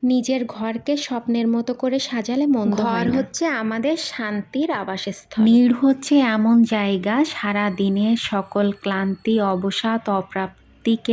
নিজের ঘরকে স্বপ্নের মতো করে সাজালে মন্দ হয় না। ঘর হচ্ছে আমাদের শান্তির আবাসস্থল। নীড় হচ্ছে এমন জায়গা সারা দিনের সকল ক্লান্তি, অবসাদ, অপ্রাপ্তিকে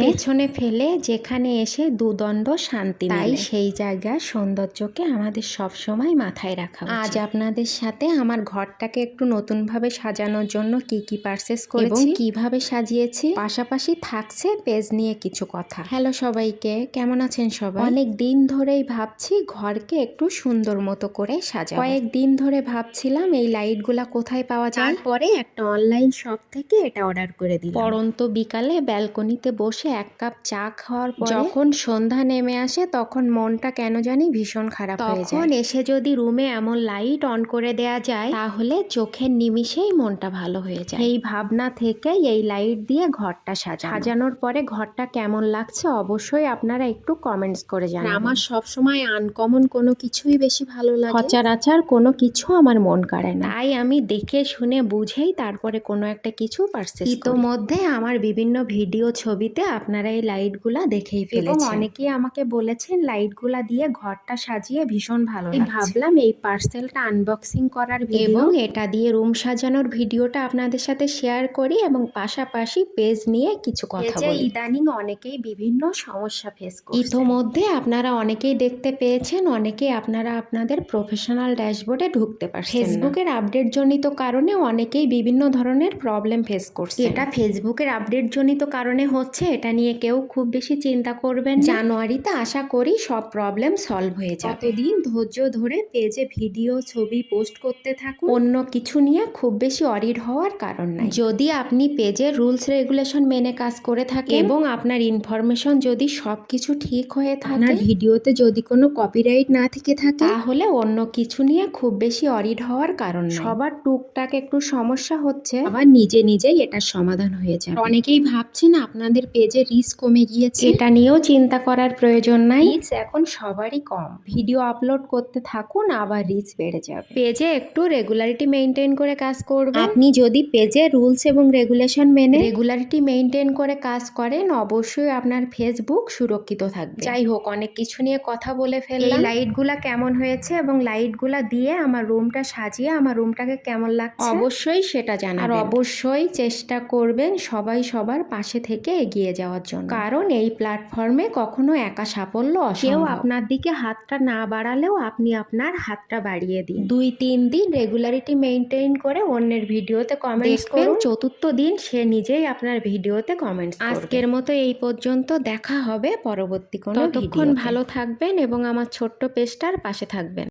পেছনে ফেলে যেখানে এসে দুদণ্ড শান্তি মেলে। তাই সেই জায়গার সৌন্দর্যকে আমাদের সবসময় মাথায় রাখা উচিত। আজ আপনাদের সাথে আমার ঘরটাকে একটু নতুনভাবে সাজানোর জন্য কি কি পারচেজ করেছি এবং কিভাবে সাজিয়েছি, পাশাপাশি থাকছে পেজ নিয়ে কিছু কথা। হ্যালো সবাইকে, কেমন আছেন সবাই? অনেক দিন ধরেই ভাবছি ঘরকে একটু সুন্দর মতো করে সাজাবো। কয়েকদিন ধরে ভাবছিলাম এই লাইটগুলা কোথায় পাওয়া যায়। তারপরে একটা অনলাইন শপ থেকে এটা অর্ডার করে দিলাম। পরন্ত বিকালে ব্যালকনিতে বসে এক কাপ চা খাওয়ার পরে যখন সন্ধ্যা নেমে আসে তখন মনটা কেন জানি ভীষণ খারাপ হয়ে যায়। তখন এসে যদি রুমে এমন লাইট অন করে দেয়া যায় তাহলে চোখের নিমিষেই মনটা ভালো হয়ে যায়। এই ভাবনা থেকে এই লাইট দিয়ে ঘরটা সাজানোর পরে ঘরটা কেমন লাগছে অবশ্যই আপনারা একটু কমেন্টস করে জানাবেন। আমার সবসময় আনকমন কোনো কিছুই বেশি ভালো লাগে, সচরাচর কোনো কিছু আমার মন কাড়ে না। তাই আমি দেখে শুনে বুঝেই তারপরে কোনো একটা কিছু পারচেজ করি। ইতোমধ্যে আমার বিভিন্ন ভিডিও ছবিতে আপনারা এই লাইটগুলা দেখেই ফেলেছেন এবং অনেকেই আমাকে বলেছেন লাইটগুলা দিয়ে ঘরটা সাজিয়ে ভীষণ ভালো লাগছে। ভাবলাম এই পার্সেলটা আনবক্সিং করার ভিডিও এবং এটা দিয়ে রুম সাজানোর ভিডিওটা আপনাদের সাথে শেয়ার করি এবং পাশাপাশি পেজ নিয়ে কিছু কথা বলি। ইদানিং অনেকেই বিভিন্ন সমস্যা ফেস করছে। ইতোমধ্যে আপনারা অনেকেই দেখতে পেয়েছেন, অনেকেই আপনারা আপনাদের প্রফেশনাল ড্যাশবোর্ডে ঢুকতে পারছেন। ফেসবুকের আপডেট জনিত কারণে অনেকেই বিভিন্ন ধরনের প্রবলেম ফেস করছে। এটা ফেসবুকের আপডেট জনিত কারণে হচ্ছে, এটা নিয়ে কেউ খুব বেশি চিন্তা করবেন না। জানুয়ারিতে আশা করি সব প্রবলেম সলভ হয়ে যাবে। ততদিন ধৈর্য ধরে পেজে ভিডিও ছবি পোস্ট করতে থাকুন। অন্য কিছু নিয়ে খুব বেশি অরিড হওয়ার কারণ নাই। যদি আপনি পেজের রুলস রেগুলেশন মেনে কাজ করে থাকেন এবং আপনার ইনফরমেশন যদি সবকিছু ঠিক হয়ে থাকে, আপনার ভিডিওতে যদি কোনো কপিরাইট না থেকে থাকে, তাহলে অন্য কিছু নিয়ে খুব বেশি অরিড হওয়ার কারণ নাই। সবার টুকটাক একটু সমস্যা হচ্ছে, আবার নিজে নিজেই এটার সমাধান হয়ে যাবে। অনেকেই ভাবছেন আপনাদের পেজে রিচ কমে গিয়েছে, এটা নিয়েও চিন্তা করার প্রয়োজন নাই। রিচ এখন সবারই কম। ভিডিও আপলোড করতে থাকুন, আবার রিচ বেড়ে যাবে। পেজে একটু রেগুলারিটি মেনটেন করে কাজ করবেন। আপনি যদি পেজে রুলস এবং রেগুলেশন মেনে রেগুলারিটি মেনটেন করে কাজ করেন অবশ্যই আপনার ফেসবুক সুরক্ষিত থাকবে। যাই হোক, অনেক কিছু নিয়ে কথা বলে ফেললাম। এই লাইটগুলা কেমন হয়েছে এবং লাইটগুলা দিয়ে আমার রুমটা সাজিয়ে আমার রুমটাকে কেমন লাগছে অবশ্যই সেটা জানাবেন। আর অবশ্যই চেষ্টা করবেন সবাই সবার পাশে থেকে এগিয়ে যাওয়ার জন্য, কারণ এই প্ল্যাটফর্মে কখনো একা সাফল্য অসম্ভব। কেউ আপনার দিকে হাতটা না বাড়ালেও আপনি আপনার হাতটা বাড়িয়ে দিন। 2-3 দিন রেগুলারিটি মেনটেন করে অন্যের ভিডিওতে কমেন্টস করুন, চতুর্থ দিন সে নিজেই আপনার ভিডিওতে কমেন্টস করবে। আজকের মতো এই পর্যন্ত, দেখা হবে পরবর্তী কোনো ভিডিওতে। ততক্ষণ ভালো থাকবেন এবং আমার ছোট্ট পেজটার পাশে থাকবেন।